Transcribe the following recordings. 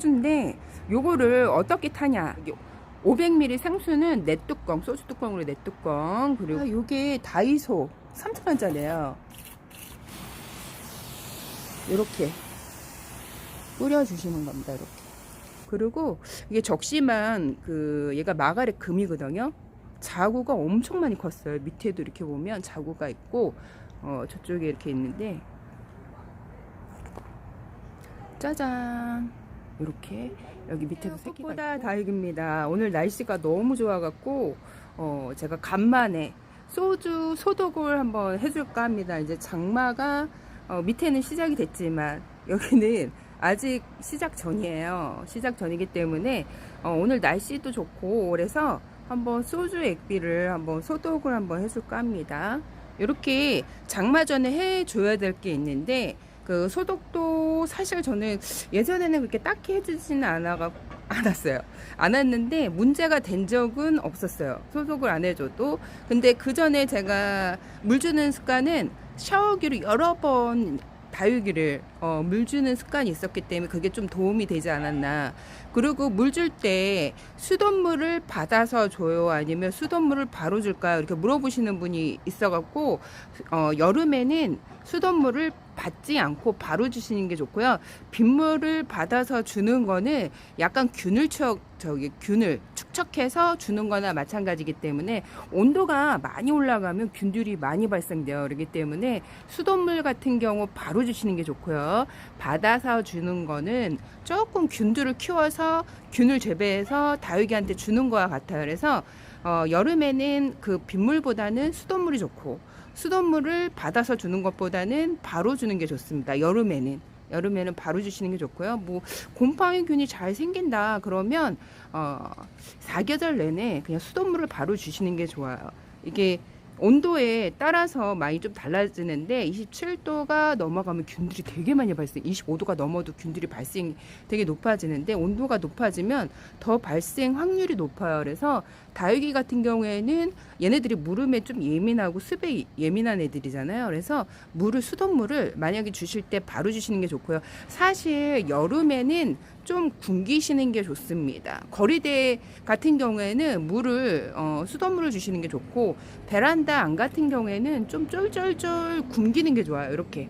소주인데 요거를 어떻게 타냐, 500ml 생수는 넷뚜껑, 소주 뚜껑으로 넷뚜껑. 그리고 요게 다이소 3,000원짜리예요 이렇게 뿌려주시는 겁니다. 이렇게. 그리고 이게 적시만 얘가 마가렛 금이거든요. 자구가 엄청 많이 컸어요. 밑에도 이렇게 보면 자구가 있고 저쪽에 이렇게 있는데, 짜잔, 이렇게 여기 밑에도 색보다 다행입니다. 오늘 날씨가 너무 좋아갖고 제가 간만에 소주 소독을 한번 해줄까 합니다. 이제 장마가 밑에는 시작이 됐지만 여기는 아직 시작 전이에요. 시작 전이기 때문에 오늘 날씨도 좋고 그래서 한번 소주 액비를 한번 소독을 한번 해줄까 합니다. 이렇게 장마 전에 해줘야 될 게 있는데, 그 소독도 사실 저는 예전에는 그렇게 딱히 해주지는 않았어요. 않았는데 문제가 된 적은 없었어요. 소독을 안 해줘도. 근데 그 전에 제가 물 주는 습관은 샤워기로 여러 번 다육이를 물 주는 습관이 있었기 때문에 그게 좀 도움이 되지 않았나. 그리고 물 줄 때 수돗물을 받아서 줘요, 아니면 수돗물을 바로 줄까요, 이렇게 물어보시는 분이 있어갖고 여름에는 수돗물을 받지 않고 바로 주시는 게 좋고요. 빗물을 받아서 주는 거는 약간 균을 축적해서 주는 거나 마찬가지이기 때문에 온도가 많이 올라가면 균들이 많이 발생돼요. 그렇기 때문에 수돗물 같은 경우 바로 주시는 게 좋고요. 받아서 주는 거는 조금 균들을 키워서 균을 재배해서 다육이한테 주는 거와 같아요. 그래서 여름에는 그 빗물보다는 수돗물이 좋고, 수돗물을 받아서 주는 것보다는 바로 주는 게 좋습니다. 여름에는 바로 주시는 게 좋고요. 뭐 곰팡이균이 잘 생긴다 그러면 4계절 내내 그냥 수돗물을 바로 주시는 게 좋아요. 이게 온도에 따라서 많이 좀 달라지는데 27도가 넘어가면 균들이 되게 많이 발생, 25도가 넘어도 균들이 발생 되게 높아지는데, 온도가 높아지면 더 발생 확률이 높아요. 그래서 다육이 같은 경우에는 얘네들이 물음에 좀 예민하고 습에 예민한 애들이잖아요. 그래서 수돗물을 만약에 주실 때 바로 주시는 게 좋고요. 사실 여름에는 좀 굶기시는 게 좋습니다. 거리대 같은 경우에는 수돗물을 주시는 게 좋고, 베란다 안 같은 경우에는 좀 쫄쫄쫄 굶기는 게 좋아요. 이렇게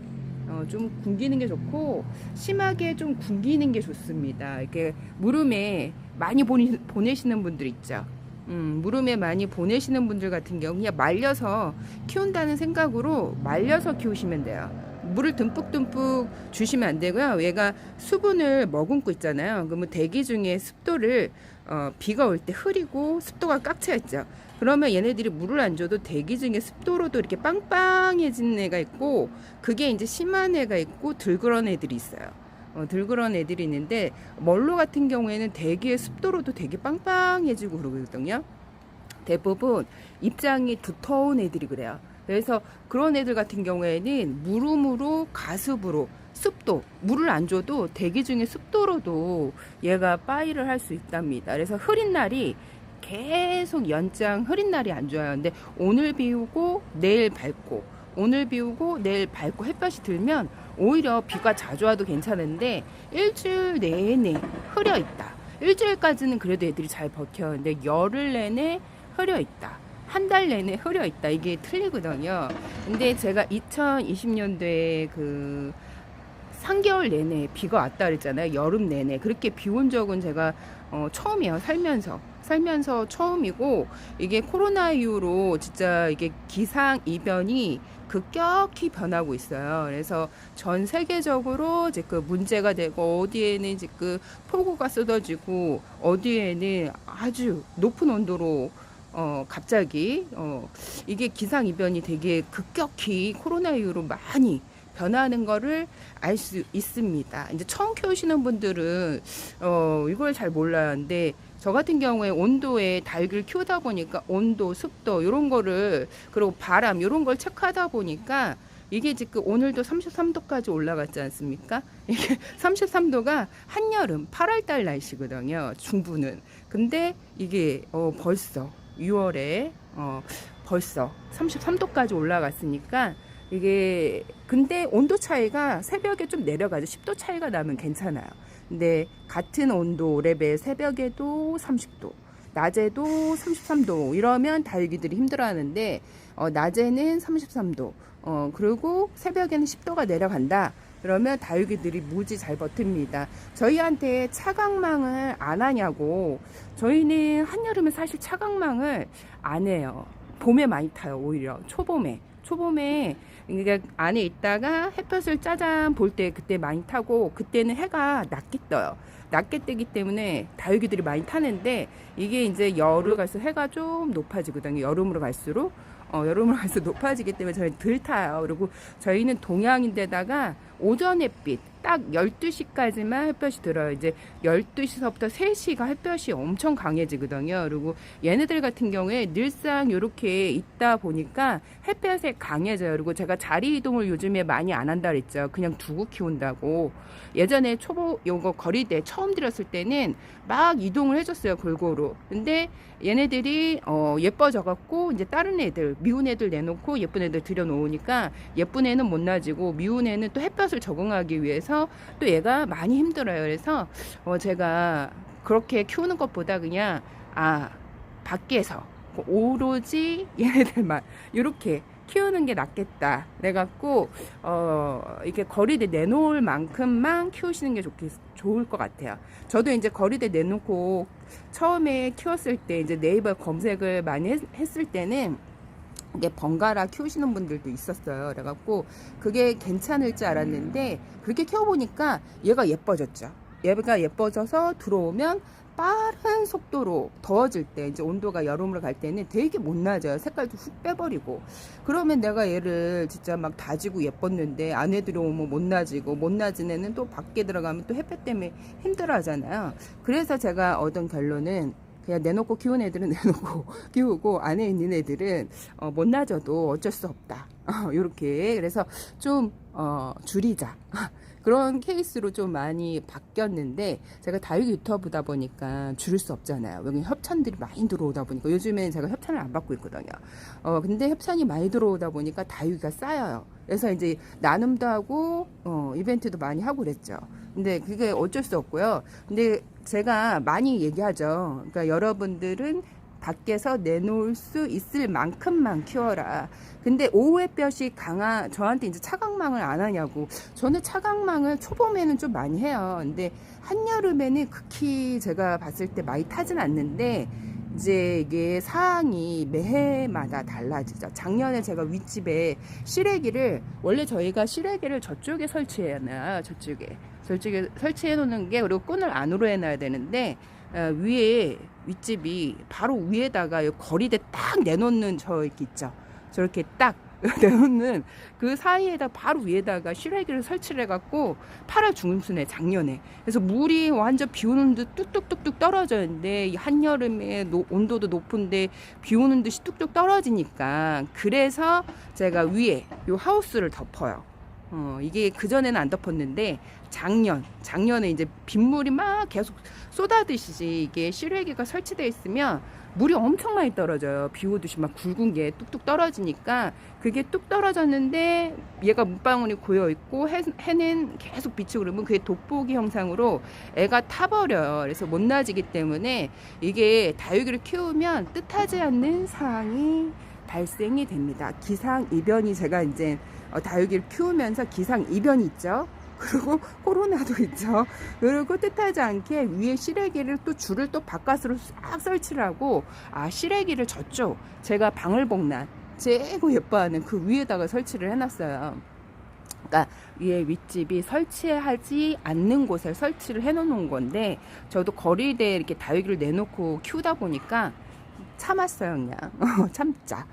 좀 굶기는 게 좋고, 심하게 좀 굶기는 게 좋습니다. 이렇게 물음에 많이 보내시는 분들 있죠. 물음에 많이 보내시는 분들 같은 경우 그냥 말려서 키운다는 생각으로 말려서 키우시면 돼요. 물을 듬뿍듬뿍 주시면 안 되고요. 얘가 수분을 머금고 있잖아요. 그러면 대기 중에 습도를 비가 올 때 흐리고 습도가 꽉 차 있죠. 그러면 얘네들이 물을 안 줘도 대기 중에 습도로도 이렇게 빵빵해진 애가 있고, 그게 이제 심한 애가 있고 들그런 애들이 있어요. 들그런 애들이 있는데, 멀로 같은 경우에는 대기의 습도로도 되게 빵빵해지고 그러거든요. 대부분 입장이 두터운 애들이 그래요. 그래서 그런 애들 같은 경우에는 물음으로 가습으로 물을 안 줘도 대기 중에 습도로도 얘가 빠이를 할 수 있답니다. 그래서 흐린 날이 계속 연장 흐린 날이 안 좋아요. 근데 오늘 비우고 내일 밝고, 오늘 비우고 내일 밝고 햇볕이 들면 오히려 비가 자주 와도 괜찮은데, 일주일 내내 흐려 있다, 일주일까지는 그래도 애들이 잘 버텨요. 근데 열흘 내내 흐려 있다, 한 달 내내 흐려 있다, 이게 틀리거든요. 근데 제가 2020년도에 3개월 내내 비가 왔다 그랬잖아요. 여름 내내 그렇게 비 온 적은 제가 처음이에요. 살면서 처음이고, 이게 코로나 이후로 진짜 이게 기상 이변이 급격히 변하고 있어요. 그래서 전 세계적으로 지금 문제가 되고, 어디에는 지금 폭우가 쏟아지고, 어디에는 아주 높은 온도로 갑자기 이게 기상 이변이 되게 급격히 코로나 이후로 많이 변하는 거를 알 수 있습니다. 이제 처음 키우시는 분들은 이걸 잘 몰라요. 근데 저 같은 경우에 온도에 다육이를 키우다 보니까 온도, 습도 이런 거를, 그리고 바람 이런 걸 체크하다 보니까 이게 지금 오늘도 33도까지 올라갔지 않습니까? 이게 33도가 한여름 8월달 날씨거든요. 중부는. 근데 이게 벌써 6월에 벌써 33도까지 올라갔으니까, 이게 근데 온도 차이가 새벽에 좀 내려가죠. 10도 차이가 나면 괜찮아요. 근데 같은 온도 오래배 새벽에도 30도, 낮에도 33도 이러면 다육이들이 힘들어하는데 낮에는 33도, 그리고 새벽에는 10도가 내려간다. 그러면 다육이들이 무지 잘 버팁니다. 저희한테 차광망을 안 하냐고. 저희는 한여름에 사실 차광망을 안 해요. 봄에 많이 타요. 오히려 초봄에 그러니까 안에 있다가 햇볕을 짜잔 볼 때 그때 많이 타고, 그때는 해가 낮게 떠요. 낮게 뜨기 때문에 다육이들이 많이 타는데, 이게 이제 여름 갈수록 해가 좀 높아지거든요. 여름으로 갈수록 높아지기 때문에 저희 덜 타요. 그리고 저희는 동양인데다가 오전 햇빛 딱 12시까지만 햇볕이 들어요. 이제 12시서부터 3시가 햇볕이 엄청 강해지거든요. 그리고 얘네들 같은 경우에 늘상 이렇게 있다 보니까 햇볕에 강해져요. 그리고 제가 자리 이동을 요즘에 많이 안 한다 그랬죠. 그냥 두고 키운다고. 예전에 요거 거리대 처음 들였을 때는 막 이동을 해줬어요. 골고루. 근데 얘네들이 예뻐져 갖고 이제 다른 애들, 미운 애들 내놓고 예쁜 애들 들여놓으니까 예쁜 애는 못 나지고 미운 애는 또 햇볕을 적응하기 위해서 또 얘가 많이 힘들어요. 그래서 제가 그렇게 키우는 것보다 그냥 밖에서 오로지 얘네들만 이렇게 키우는 게 낫겠다. 그래갖고 이렇게 거리대 내놓을 만큼만 키우시는 게 좋을 것 같아요. 저도 이제 거리대 내놓고 처음에 키웠을 때 이제 네이버 검색을 많이 했을 때는 이게 번갈아 키우시는 분들도 있었어요. 그래갖고 그게 괜찮을 줄 알았는데 그렇게 키워보니까 얘가 예뻐졌죠. 얘가 예뻐져서 들어오면 빠른 속도로 더워질 때, 이제 온도가 여름으로 갈 때는 되게 못 나져요. 색깔도 훅 빼버리고. 그러면 내가 얘를 진짜 막 다지고 예뻤는데 안에 들어오면 못 나지고, 못 나진 애는 또 밖에 들어가면 또 햇볕 때문에 힘들어 하잖아요. 그래서 제가 얻은 결론은 그냥 내놓고 키운 애들은 내놓고 키우고, 안에 있는 애들은 못 나져도 어쩔 수 없다. 요렇게. 그래서 좀 줄이자. 그런 케이스로 좀 많이 바뀌었는데, 제가 다육이 유튜버다 보니까 줄일 수 없잖아요. 여기 협찬들이 많이 들어오다 보니까, 요즘엔 제가 협찬을 안 받고 있거든요. 근데 협찬이 많이 들어오다 보니까 다육이가 쌓여요. 그래서 이제 나눔도 하고 이벤트도 많이 하고 그랬죠. 근데 그게 어쩔 수 없고요. 근데 제가 많이 얘기하죠. 그러니까 여러분들은 밖에서 내놓을 수 있을 만큼만 키워라. 근데 오후 햇볕이 저한테 이제 차광망을 안 하냐고. 저는 차광망을 초봄에는 좀 많이 해요. 근데 한여름에는 극히 제가 봤을 때 많이 타진 않는데, 이제 이게 사항이 매해마다 달라지죠. 작년에 제가 윗집에 원래 저희가 실외기를 저쪽에 설치해놔요. 저쪽에 설치해 놓는 게, 그리고 끈을 안으로 해놔야 되는데, 윗집이 바로 위에다가 거리대 딱 내놓는 이렇게 있죠. 저렇게 딱 내놓는 그 사이에다 바로 위에다가 실외기를 설치를 해갖고 8월 중순에 작년에. 그래서 물이 완전 비 오는 듯 뚝뚝뚝뚝 떨어졌는데, 한여름에 온도도 높은데 비 오는 듯이 뚝뚝 떨어지니까, 그래서 제가 위에 요 하우스를 덮어요. 이게 그전에는 안 덮었는데, 작년에 이제 빗물이 막 계속 쏟아듯이 이게 실외기가 설치되어 있으면 물이 엄청 많이 떨어져요. 비 오듯이 막 굵은 게 뚝뚝 떨어지니까, 그게 뚝 떨어졌는데 얘가 물방울이 고여 있고 해는 계속 비치고 그러면 그게 돋보기 형상으로 애가 타버려요. 그래서 못 나지기 때문에 이게 다육이를 키우면 뜻하지 않는 상황이 발생이 됩니다. 기상이변이, 제가 이제 다육이를 키우면서 기상이변이 있죠. 그리고 코로나도 있죠. 그리고 뜻하지 않게 위에 실외기를 또 줄을 또 바깥으로 싹 설치를 하고, 실외기를 저쪽 제가 방울복란 제고 예뻐하는 그 위에다가 설치를 해놨어요. 그러니까 위에 윗집이 설치하지 않는 곳에 설치를 해놓는 건데, 저도 거리대에 이렇게 다육이를 내놓고 키우다 보니까 참았어요. 그냥 참자.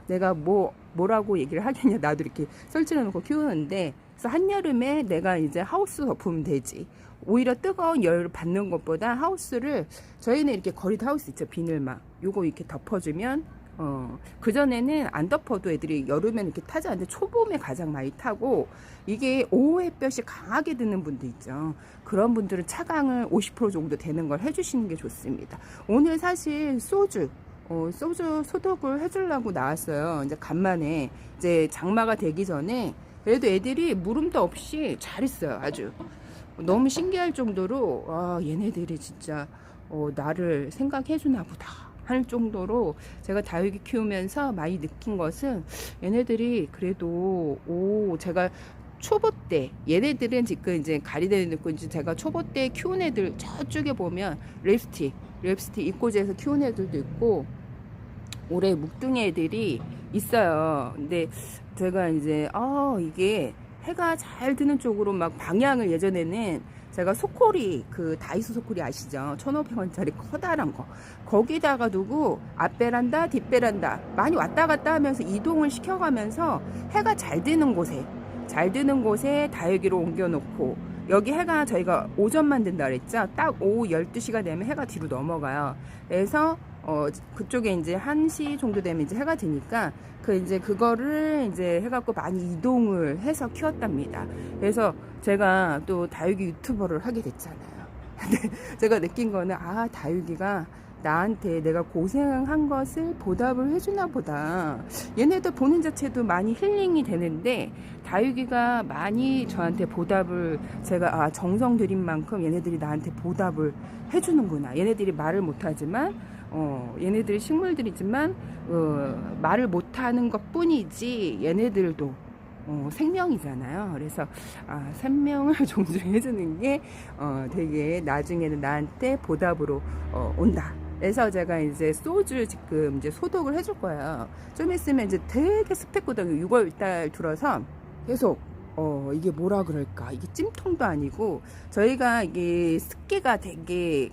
내가 뭐라고 얘기를 하겠냐. 나도 이렇게 설치해 놓고 키우는데, 그래서 한여름에 내가 이제 하우스 덮으면 되지. 오히려 뜨거운 열을 받는 것보다 하우스를, 저희는 이렇게 거리대 하우스 있죠. 비닐막 요거 이렇게 덮어주면, 그전에는 안 덮어도 애들이 여름에는 이렇게 타지 않는데 초봄에 가장 많이 타고, 이게 오후 햇볕이 강하게 드는 분들 있죠. 그런 분들은 차광을 50% 정도 되는 걸 해주시는 게 좋습니다. 오늘 사실 소주 소독을 해주려고 나왔어요. 이제 간만에 이제 장마가 되기 전에. 그래도 애들이 물음도 없이 잘 있어요. 아주 너무 신기할 정도로 얘네들이 진짜 나를 생각해 주나 보다 할 정도로 제가 다육이 키우면서 많이 느낀 것은 얘네들이 그래도 제가 초보 때 얘네들은 지금 이제 가리대는 있고 이제 제가 초보 때 키운 애들 저쪽에 보면 랩스틱 입고지에서 키운 애들도 있고 올해 묵둥이 애들이 있어요. 근데 제가 이제 이게 해가 잘 드는 쪽으로 막 방향을 예전에는 제가 소코리 그 다이소 소코리 아시죠? 1,500원짜리 커다란 거 거기다가 두고 앞베란다 뒷베란다 많이 왔다 갔다 하면서 이동을 시켜가면서 해가 잘 드는 곳에 다육이로 옮겨놓고 여기 해가 저희가 오전만 된다 그랬죠. 딱 오후 12시가 되면 해가 뒤로 넘어가요. 그래서 그쪽에 이제 1시 정도 되면 이제 해가 드니까 그거를 이제 해갖고 많이 이동을 해서 키웠답니다. 그래서 제가 또 다육이 유튜버를 하게 됐잖아요. 근데 제가 느낀 거는 다육이가 나한테 내가 고생한 것을 보답을 해주나 보다. 얘네들 보는 자체도 많이 힐링이 되는데 다육이가 많이 저한테 보답을 제가 정성 들인 만큼 얘네들이 나한테 보답을 해주는구나. 얘네들이 말을 못하지만 얘네들이 식물들이지만 말을 못하는 것 뿐이지 얘네들도 생명이잖아요. 그래서 생명을 존중해주는 게 되게 나중에는 나한테 보답으로 온다. 그래서 제가 이제 소주 지금 이제 소독을 해줄 거예요. 좀 있으면 이제 되게 습했거든요. 6월달 들어서 계속 이게 뭐라 그럴까, 이게 찜통도 아니고 저희가 이게 습기가 되게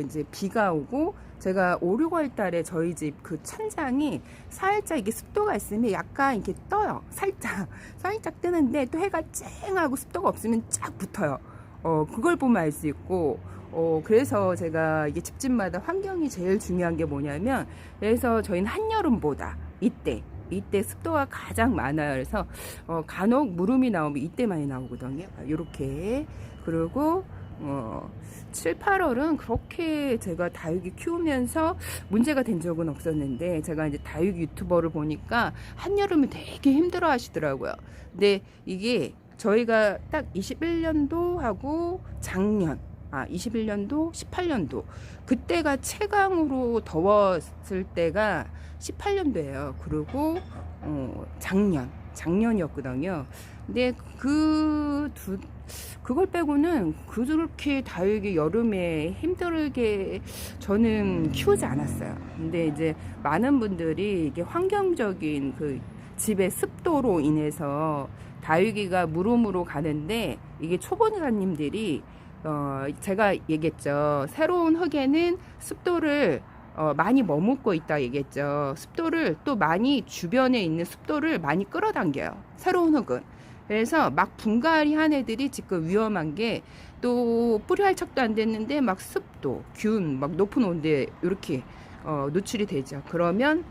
이제 비가 오고 제가 5, 6월 달에 저희 집 그 천장이 살짝 이게 습도가 있으면 약간 이렇게 떠요. 살짝 뜨는데 또 해가 쨍하고 습도가 없으면 쫙 붙어요. 그걸 보면 알 수 있고 그래서 제가 이게 집집마다 환경이 제일 중요한 게 뭐냐면, 그래서 저희는 한여름보다 이때 습도가 가장 많아요. 그래서 간혹 무름이 나오면 이때 많이 나오거든요. 이렇게. 그리고 7, 8월은 그렇게 제가 다육이 키우면서 문제가 된 적은 없었는데, 제가 이제 다육이 유튜버를 보니까 한여름을 되게 힘들어 하시더라고요. 근데 이게 저희가 딱 21년도 하고 작년 21년도, 18년도 그때가 최강으로 더웠을 때가 18년도예요. 그리고 작년이었거든요. 근데 그걸 빼고는 그렇게 다육이 여름에 힘들게 저는 키우지 않았어요. 근데 이제 많은 분들이 이게 환경적인 그 집의 습도로 인해서 다육이가 무름으로 가는데, 이게 초보자님들이 제가 얘기했죠. 새로운 흙에는 습도를 많이 머물고 있다 얘기했죠. 습도를 또 많이, 주변에 있는 습도를 많이 끌어당겨요, 새로운 흙은. 그래서 막 분갈이 한 애들이 지금 위험한 게, 또 뿌리 활착도 안 됐는데 막 습도, 균, 막 높은 온도에 이렇게 노출이 되죠. 그러면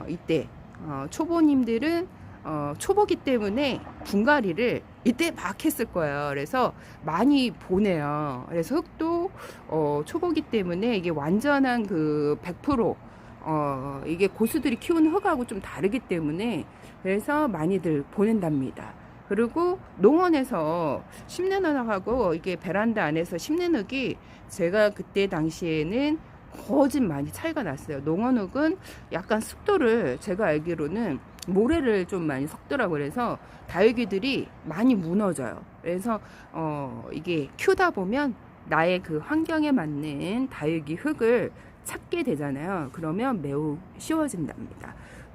이때 초보님들은 초보기 때문에 분갈이를 이때 막 했을 거예요. 그래서 많이 보내요. 그래서 흙도 초보기 때문에 이게 완전한 그 100% 이게 고수들이 키우는 흙하고 좀 다르기 때문에 그래서 많이들 보낸답니다. 그리고 농원에서 심는 흙하고 이게 베란다 안에서 심는 흙이, 제가 그때 당시에는 거짓 많이 차이가 났어요. 농원 흙은 약간 습도를, 제가 알기로는 모래를 좀 많이 섞더라고요. 그래서 다육이들이 많이 무너져요. 그래서 이게 키우다 보면 나의 그 환경에 맞는 다육이 흙을 찾게 되잖아요. 그러면 매우 쉬워진답니다.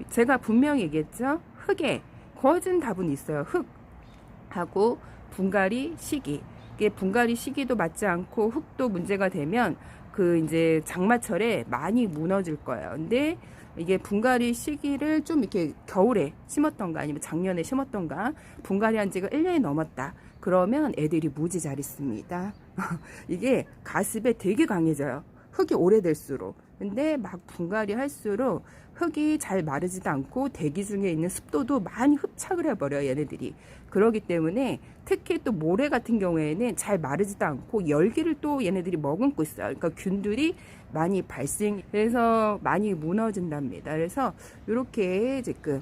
제가 분명히 얘기했죠. 흙에 거진 답은 있어요. 흙하고 분갈이 시기. 이게 분갈이 시기도 맞지 않고 흙도 문제가 되면 이제 장마철에 많이 무너질 거예요. 근데 이게 분갈이 시기를 좀 이렇게 겨울에 심었던가 아니면 작년에 심었던가 분갈이 한 지가 1년이 넘었다. 그러면 애들이 무지 잘 있습니다. 이게 가습에 되게 강해져요. 흙이 오래될수록. 근데 막 분갈이 할수록 흙이 잘 마르지도 않고 대기 중에 있는 습도도 많이 흡착을 해버려요, 얘네들이. 그러기 때문에 특히 또 모래 같은 경우에는 잘 마르지도 않고 열기를 또 얘네들이 머금고 있어요. 그러니까 균들이 많이 발생해서 많이 무너진답니다. 그래서 이렇게 지금,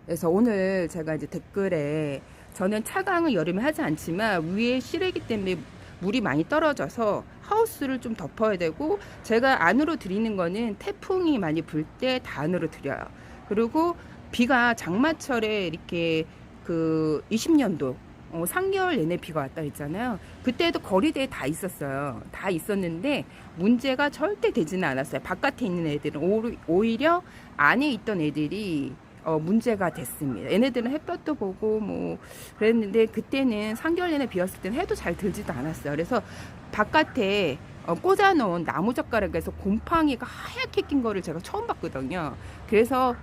그래서 오늘 제가 이제 댓글에 저는 차광을 여름에 하지 않지만 위에 실외기 때문에 물이 많이 떨어져서 하우스를 좀 덮어야 되고, 제가 안으로 들이는 거는 태풍이 많이 불 때 다 안으로 들여요. 그리고 비가 장마철에 이렇게 그 20년도 3개월 내내 비가 왔다 했잖아요. 그때도 거리대에 다 있었어요. 다 있었는데 문제가 절대 되지는 않았어요. 바깥에 있는 애들은 오히려 안에 있던 애들이 문제가 됐습니다. 얘네들은 햇볕도 보고 뭐 그랬는데, 그때는 3개월 내내 비었을 때는 해도 잘 들지도 않았어요. 그래서 바깥에 꽂아놓은 나무젓가락에서 곰팡이가 하얗게 낀 거를 제가 처음 봤거든요. 그래서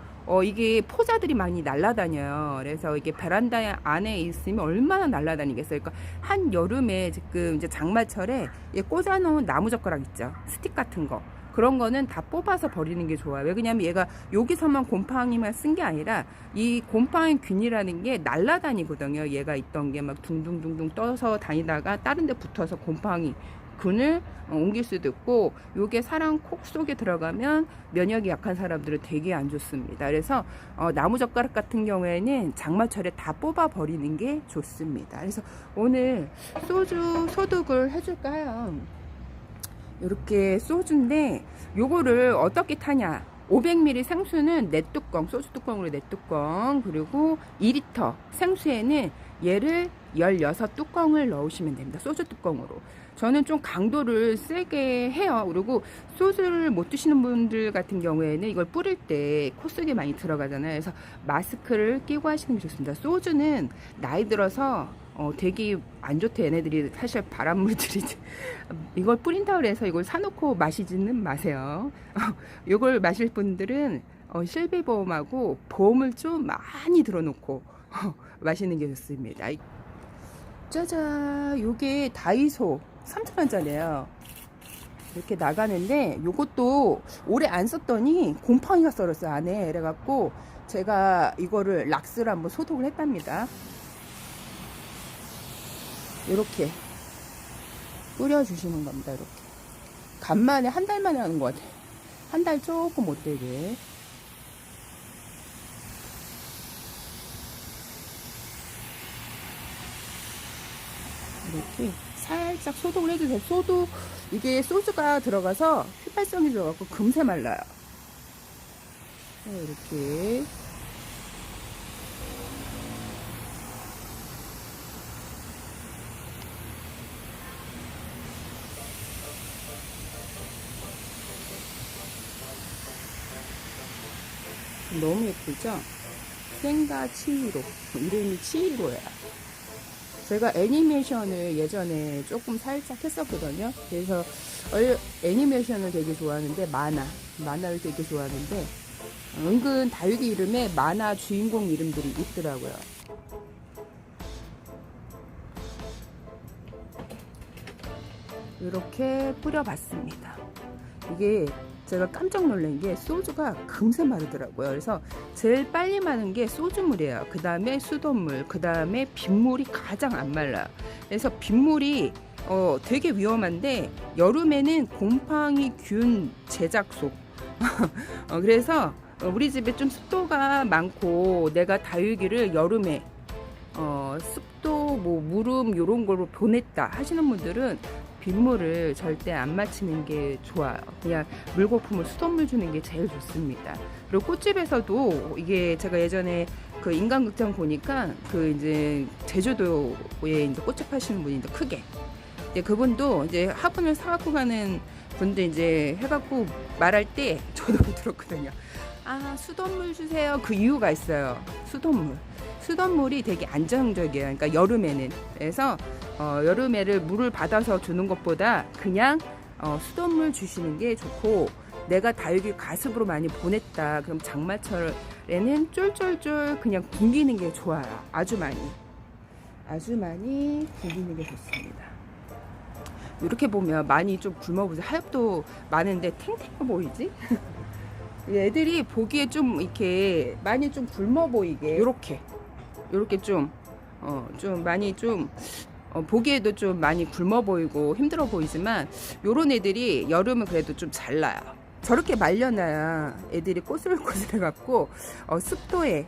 이게 포자들이 많이 날아다녀요. 그래서 이게 베란다 안에 있으면 얼마나 날아다니겠어요. 그러니까 한 여름에 지금 이제 장마철에 꽂아놓은 나무젓가락 있죠. 스틱 같은 거. 그런 거는 다 뽑아서 버리는 게 좋아요. 왜 그러냐면 얘가 여기서만 곰팡이만 쓴 게 아니라 이 곰팡이 균이라는 게 날아다니거든요. 얘가 있던 게 막 둥둥둥둥 떠서 다니다가 다른 데 붙어서 곰팡이 균을 옮길 수도 있고, 요게 사람 콕 속에 들어가면 면역이 약한 사람들은 되게 안 좋습니다. 그래서 나무젓가락 같은 경우에는 장마철에 다 뽑아 버리는 게 좋습니다. 그래서 오늘 소주 소독을 해줄까요? 이렇게 소주인데 요거를 어떻게 타냐, 500ml 생수는 넷뚜껑, 소주 뚜껑으로 넷뚜껑, 그리고 2리터 생수에는 얘를 16뚜껑을 넣으시면 됩니다. 소주 뚜껑으로. 저는 좀 강도를 세게 해요. 그리고 소주를 못 드시는 분들 같은 경우에는 이걸 뿌릴 때 코 속에 많이 들어가잖아요. 그래서 마스크를 끼고 하시는 게 좋습니다. 소주는 나이 들어서 되게 안 좋대. 얘네들이 사실 바람물들이 이걸 뿌린다고 해서 이걸 사놓고 마시지는 마세요. 이걸 마실 분들은 실비보험하고 보험을 좀 많이 들어놓고 마시는 게 좋습니다. 짜잔, 요게 다이소 3,000원짜리예요. 이렇게 나가는데 요것도 오래 안 썼더니 곰팡이가 썰었어요 안에. 그래갖고 제가 이거를 락스로 한번 소독을 했답니다. 이렇게 뿌려주시는 겁니다. 이렇게 간만에 한 달 만에 하는 것 같아요. 한 달 조금 못 되게. 이렇게 살짝 소독을 해주세요. 이게 소주가 들어가서 휘발성이 들어가고 금세 말라요. 이렇게 너무 예쁘죠? 생가 치히로, 이름이 치히로야. 제가 애니메이션을 예전에 조금 살짝 했었거든요. 그래서 애니메이션을 되게 좋아하는데, 만화를 되게 좋아하는데, 은근 다육이 이름에 만화 주인공 이름들이 있더라고요. 이렇게 뿌려봤습니다. 이게 제가 깜짝 놀란 게 소주가 금세 마르더라고요. 그래서 제일 빨리 마는 게 소주물이에요. 그 다음에 수돗물, 그 다음에 빗물이 가장 안 말라요. 그래서 빗물이 되게 위험한데, 여름에는 곰팡이 균 제작소. 그래서 우리 집에 좀 습도가 많고 내가 다육이를 여름에 습도 뭐 무름 요런 걸로 보냈다 하시는 분들은 빗물을 절대 안 맞히는 게 좋아요. 그냥 물거품을 수돗물 주는 게 제일 좋습니다. 그리고 꽃집에서도 이게 제가 예전에 그 인간극장 보니까 그 이제 제주도에 이제 꽃집 하시는 분이 이제 크게, 이제 그분도 이제 화분을 사갖고 가는 분들 이제 해갖고 말할 때 저도 들었거든요. 아, 수돗물 주세요. 그 이유가 있어요. 수돗물이 되게 안정적이에요. 그러니까 여름에는. 그래서 여름에를 물을 받아서 주는 것보다 그냥 수돗물 주시는 게 좋고, 내가 다육이 가습으로 많이 보냈다 그럼 장마철에는 쫄쫄쫄 그냥 굶기는 게 좋아요. 아주 많이 굶기는 게 좋습니다. 이렇게 보면 많이 좀 굶어보세요. 하엽도 많은데 탱탱해 보이지? 애들이 보기에 좀 이렇게 많이 좀 굶어 보이게 이렇게 좀 많이 좀 보기에도 좀 많이 굶어 보이고 힘들어 보이지만, 요런 애들이 여름은 그래도 좀 잘 나요. 저렇게 말려놔야 애들이 꼬슬꼬슬해갖고 습도에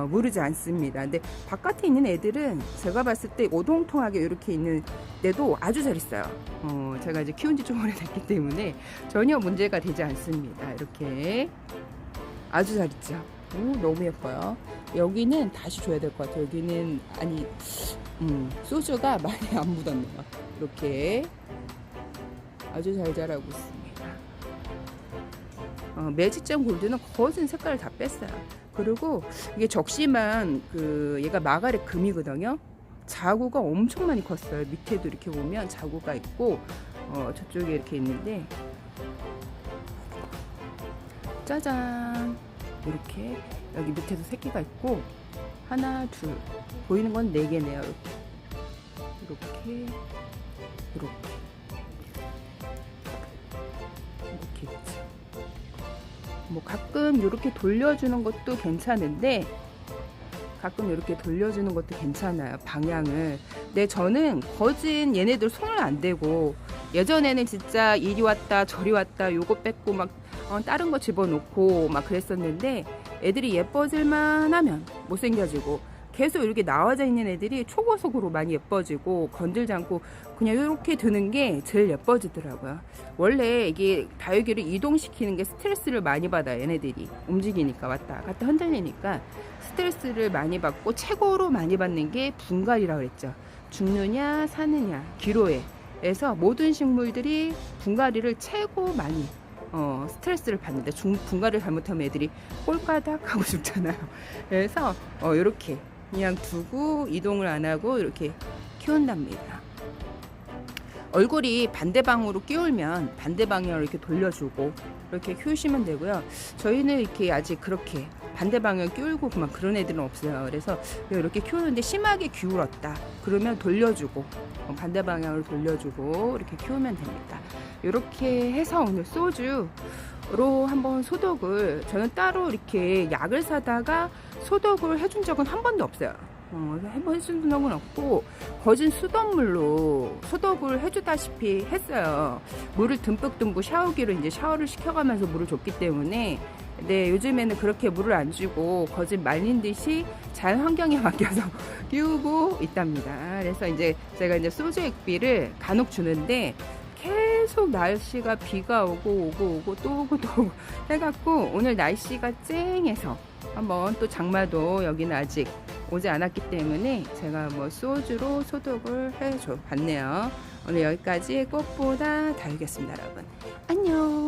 무르지 않습니다. 근데 바깥에 있는 애들은 제가 봤을 때 오동통하게 이렇게 있는 데도 아주 잘 있어요. 제가 이제 키운 지 좀 오래됐기 때문에 전혀 문제가 되지 않습니다. 이렇게 아주 잘 있죠. 너무 예뻐요. 여기는 다시 줘야 될 것 같아요. 여기는 아니 소주가 많이 안 묻었네요. 이렇게 아주 잘 자라고 있습니다. 매직잼 골드는 거진 색깔을 다 뺐어요. 그리고 이게 적시만 얘가 마가렛 금이거든요. 자구가 엄청 많이 컸어요. 밑에도 이렇게 보면 자구가 있고 저쪽에 이렇게 있는데 짜잔 이렇게 여기 밑에도 새끼가 있고 하나 둘 보이는 건 4개네요. 이렇게 있죠. 뭐 가끔 이렇게 돌려주는 것도 괜찮은데 괜찮아요. 방향을. 근데 저는 거진 얘네들 손을 안 대고 예전에는 진짜 이리 왔다 저리 왔다 요거 뺏고 막 다른 거 집어넣고 막 그랬었는데 애들이 예뻐질만 하면 못생겨지고 계속 이렇게 나와져 있는 애들이 초고속으로 많이 예뻐지고 건들지 않고 그냥 이렇게 드는 게 제일 예뻐지더라고요. 원래 이게 다육이를 이동시키는 게 스트레스를 많이 받아요. 얘네들이 움직이니까 왔다 갔다 흔들리니까 스트레스를 많이 받고 최고로 많이 받는 게 분갈이라고 그랬죠. 죽느냐 사느냐 기로에서 모든 식물들이 분갈이를 최고 많이 스트레스를 받는데 분갈이를 잘못하면 애들이 꼴까닥 하고 죽잖아요. 그래서 이렇게 그냥 두고 이동을 안 하고 이렇게 키운답니다. 얼굴이 반대방으로 끼울면 반대 방향으로 이렇게 돌려주고 이렇게 키우시면 되고요. 저희는 이렇게 아직 그렇게 반대 방향 끼울고 그런 애들은 없어요. 그래서 이렇게 키우는데 심하게 기울었다 그러면 돌려주고 반대 방향으로 돌려주고 이렇게 키우면 됩니다. 이렇게 해서 오늘 소주로 한번 소독을 저는 따로 이렇게 약을 사다가 소독을 해준 적은 한 번도 없어요. 한번 해준 적은 없고 거진 수돗물로 소독을 해주다시피 했어요. 물을 듬뿍듬뿍 샤워기로 이제 샤워를 시켜가면서 물을 줬기 때문에 네, 요즘에는 그렇게 물을 안 주고 거진 말린 듯이 자연 환경에 맡겨서 키우고 있답니다. 그래서 이제 제가 이제 소주 액비를 간혹 주는데 계속 날씨가 비가 오고 또 오고 해갖고 오늘 날씨가 쨍해서 한번 또 장마도 여기는 아직 오지 않았기 때문에 제가 뭐 소주로 소독을 해줘 봤네요. 오늘 여기까지 꽃보다 다육이었습니다. 여러분 안녕.